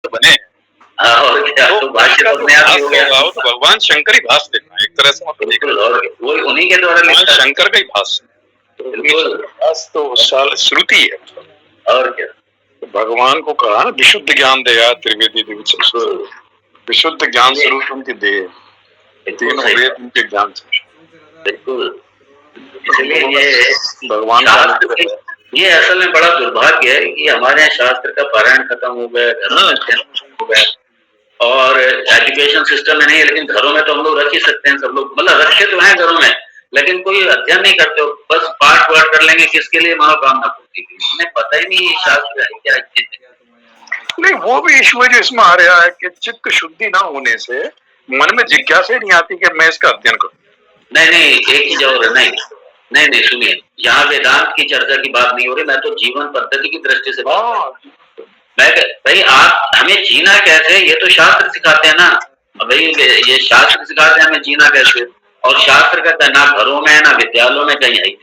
बने हैं। हाँ, और क्या, तो भाष्य तो अपने आप ही हो गया। वो तो भगवान शंकर ही भाष्य लिख रहे हैं, एक तरह से मतलब बिल्कुल, और वो उन्हीं के द्वारा भगवान लिखा है। शंकर का ही भाष्य। बिल्कुल, भाष्य तो श्रुति है। और क्या। तो भगवान को कहा ना विशुद्ध ज्ञान देगा त्रिवेदी बिल्कुल, विशुद्ध ज्ञान स्वरूप उनके देह, तीनों वेद उनके ज्ञान से। बिल्कुल, इसलिए ये भगवान शास्त्र, ये असल में बड़ा दुर्भाग्य है कि हमारे यहाँ शास्त्र का पारायण खत्म हो गया, घरों में अध्ययन हो गया, और एजुकेशन सिस्टम में नहीं है, लेकिन घरों में तो हम लोग रख ही सकते हैं, सब लोग मतलब रखे तो हैं घरों में, लेकिन कोई अध्ययन नहीं करते हो, बस पाठ वाठ कर लेंगे, किसके लिए? मनोकामना पूर्ति के लिए। उन्हें पता ही नहीं शास्त्र है क्या है। नहीं, वो भी इशू है जो इसमें आ रहा है कि चित्त शुद्धि ना होने से मन में जिज्ञासा नहीं आती कि मैं इसका अध्ययन करूं। नहीं, एक चीज और है, नहीं, सुनिए, यहाँ वेदांत की चर्चा की बात नहीं हो रही, मैं तो जीवन पद्धति की दृष्टि से मैं भाई, आप हमें जीना कैसे, ये तो शास्त्र सिखाते हैं ना भाई, ये शास्त्र सिखाते हैं हमें जीना कैसे, और शास्त्र का ना घरों में ना विद्यालयों में कहीं है।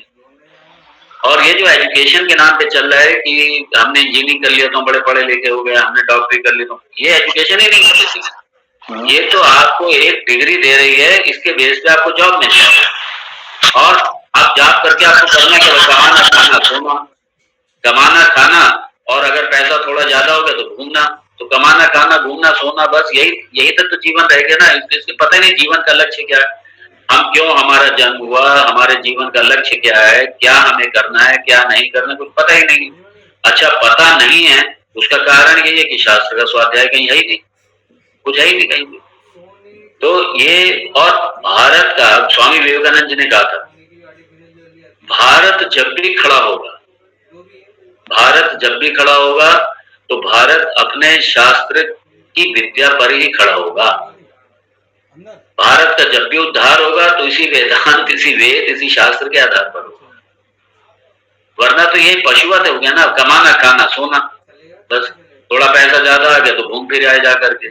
और ये जो एजुकेशन के नाम पे चल रहा है कि हमने इंजीनियरिंग कर लिया तो बड़े पढ़े लिखे हो गए, हमने डॉक्टरी कर ली, तो ये एजुकेशन ही नहीं है। ये तो आपको एक डिग्री दे रही है, इसके बेस पे आपको जॉब मिल जाएगा, और आप जॉब करके आपको करना क्या? कमाना खाना सोना, कमाना खाना, और अगर पैसा थोड़ा ज्यादा हो गया तो घूमना, तो कमाना खाना घूमना सोना, बस यही तक तो जीवन रहेगा ना। इसके पता नहीं जीवन का लक्ष्य क्या है, हम क्यों हमारा जन्म हुआ, हमारे जीवन का लक्ष्य क्या है, क्या हमें करना है, क्या नहीं करना, कुछ पता ही नहीं। अच्छा, पता नहीं है, उसका कारण ये है कि शास्त्र का स्वाध्याय कहीं है ही नहीं, कुछ है ही नहीं कहीं भी। तो ये, और भारत का, स्वामी विवेकानंद जी ने कहा था, भारत जब भी खड़ा होगा, भारत जब भी खड़ा होगा तो भारत अपने शास्त्र की विद्या पर ही खड़ा होगा। भारत का जब भी उद्धार होगा तो इसी वेदांत, इसी वेद, इसी शास्त्र के आधार पर होगा, वरना तो ये पशुवत हो गया ना, कमाना खाना सोना, बस थोड़ा पैसा ज्यादा आ गया तो घूम फिर आए जा करके,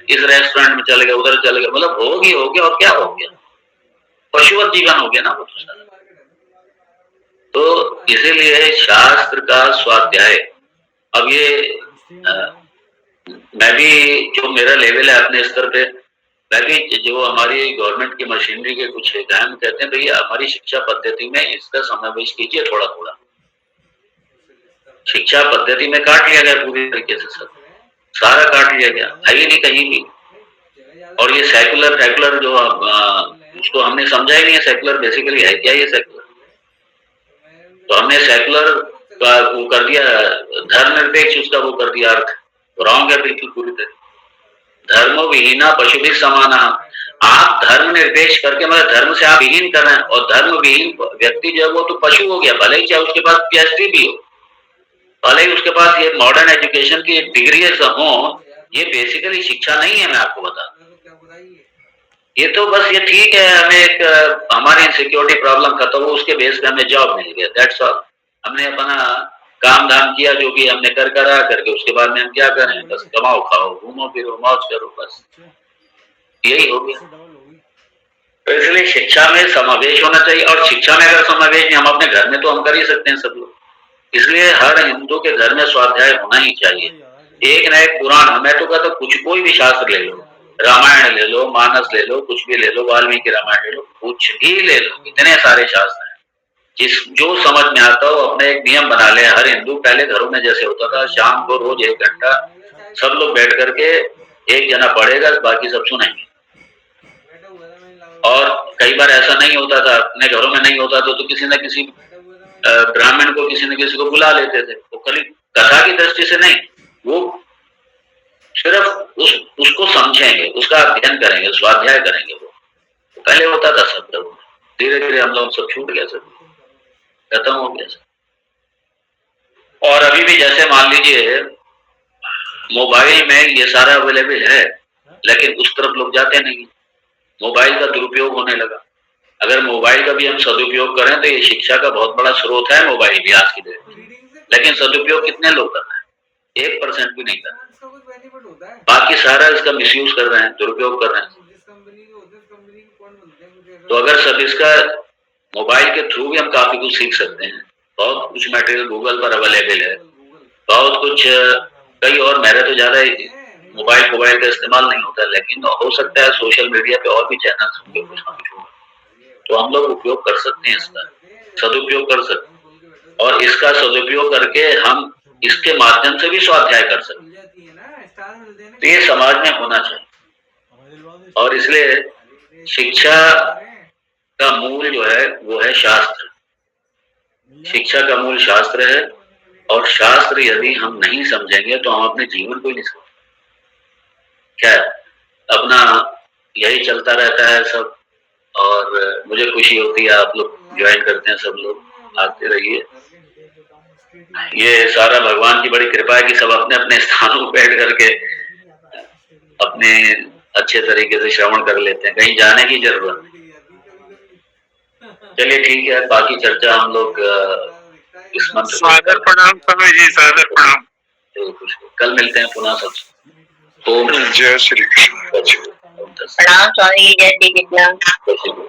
इस रेस्टोरेंट में चले गए, उधर चले गए, मतलब हो गया, और क्या हो गया? पशुवत जीवन हो गया ना वो तो इसीलिए शास्त्र का स्वाध्याय, अब ये मैं भी, जो मेरा लेवल है अपने स्तर पे, मैं भी, जो हमारी गवर्नमेंट की मशीनरी के कुछ गहन कहते हैं भैया हमारी शिक्षा पद्धति में इसका समावेश कीजिए थोड़ा थोड़ा। शिक्षा पद्धति में काट लिया गया पूरी तरीके से, सब सारा काट लिया गया, है ही नहीं कहीं भी। और ये सेकुलर जो उसको हमने समझा ही नहीं है, सेकुलर बेसिकली है क्या ये सेकुलर? तो हमने सेकुलर का वो कर दिया, धर्मनिरपेक्ष उसका वो कर दिया अर्थ, रॉन्ग है बिल्कुल पूरी तरह। धर्मो विहीना पशु भी समाना, आप धर्म निरपेक्ष करके मतलब धर्म से आप विहीन कर रहे हैं, और धर्म विहीन व्यक्ति जो है वो तो पशु हो गया, भले ही चाहे उसके पास पीएचडी भी हो, भले ही उसके पास ये मॉडर्न एजुकेशन की डिग्री हो, ये बेसिकली शिक्षा नहीं है। मैं आपको बता, ये तो बस ये ठीक है, हमें एक हमारी सिक्योरिटी प्रॉब्लम खत्म हो, उसके बेस पे हमें जॉब मिल गया, दैट्स ऑल। हमने अपना काम धाम किया जो भी हमने करा करके, उसके बाद में हम क्या करें? बस कमाओ खाओ घूमो फिरो मौज करो, बस यही हो गया। तो इसलिए शिक्षा में समावेश होना चाहिए, और शिक्षा में अगर समावेश नहीं, हम अपने घर में तो हम कर ही सकते हैं सब लोग। इसलिए हर हिंदू के घर में स्वाध्याय होना ही चाहिए, एक न एक पुराण। मैं तो कहता कुछ कोई भी शास्त्र ले लो, रामायण ले लो, मानस ले लो, कुछ भी ले लो, वाल्मीकि रामायण ले लो, कुछ भी ले लो, इतने सारे शास्त्र हैं। जो समझ में आता हो अपने एक नियम बना ले। हर हिंदू पहले घरों में जैसे होता था, शाम को रोज 1 घंटा सब लोग बैठ करके एक जना पढ़ेगा, बाकी सब सुनेंगे। और कई बार ऐसा नहीं होता था, अपने घरों में नहीं होता तो किसी न किसी ब्राह्मण को, किसी न किसी को बुला लेते थे। तो खाली कथा की दृष्टि से नहीं, वो सिर्फ उसको समझेंगे, उसका अध्ययन करेंगे, स्वाध्याय करेंगे। वो पहले होता था सब लोग, धीरे धीरे हम लोग सब छूट गया, सब खत्म हो गया सब। और अभी भी जैसे मान लीजिए मोबाइल में ये सारा अवेलेबल है, लेकिन उस तरफ लोग जाते नहीं, मोबाइल का दुरुपयोग होने लगा। अगर मोबाइल का भी हम सदुपयोग करें तो ये शिक्षा का बहुत बड़ा स्रोत है मोबाइल भी आज की डेट में, लेकिन सदुपयोग कितने लोग कर रहे हैं? 1% भी नहीं कर रहे, बाकी सारा इसका मिसयूज कर रहे हैं, दुरुपयोग कर रहे हैं। तो अगर सब इसका मोबाइल के थ्रू भी हम काफी कुछ सीख सकते हैं, बहुत कुछ मटेरियल गूगल पर अवेलेबल है, बहुत कुछ कई और मेरे तो ज्यादा मोबाइल का इस्तेमाल नहीं होता, लेकिन हो सकता है सोशल मीडिया पे और भी चैनल्स होंगे कुछ ना कुछ होगा, तो हम लोग उपयोग कर सकते हैं, इसका सदुपयोग कर सकते हैं, और इसका सदुपयोग करके हम इसके माध्यम से भी स्वाध्याय कर सकते हैं। तो ये समाज में होना चाहिए, और इसलिए शिक्षा का मूल जो है वो है शास्त्र। शिक्षा का मूल शास्त्र है, और शास्त्र यदि हम नहीं समझेंगे तो हम अपने जीवन को ही नहीं समझेंगे। क्या अपना यही चलता रहता है सब, और मुझे खुशी होती है आप लोग ज्वाइन करते हैं, सब लोग आते रहिए। ये सारा भगवान की बड़ी कृपा है कि सब अपने अपने स्थानों पर बैठ करके अपने अच्छे तरीके से श्रवण कर लेते हैं, कहीं जाने की जरूरत नहीं। चलिए ठीक है, बाकी चर्चा हम लोग इस मंत्र सादर प्रणाम स्वामी जी, सादर प्रणाम। कल मिलते हैं पुनः सबसे। ओम जय श्री कृष्ण। प्रणाम स्वामी जी, जय श्री कृष्ण।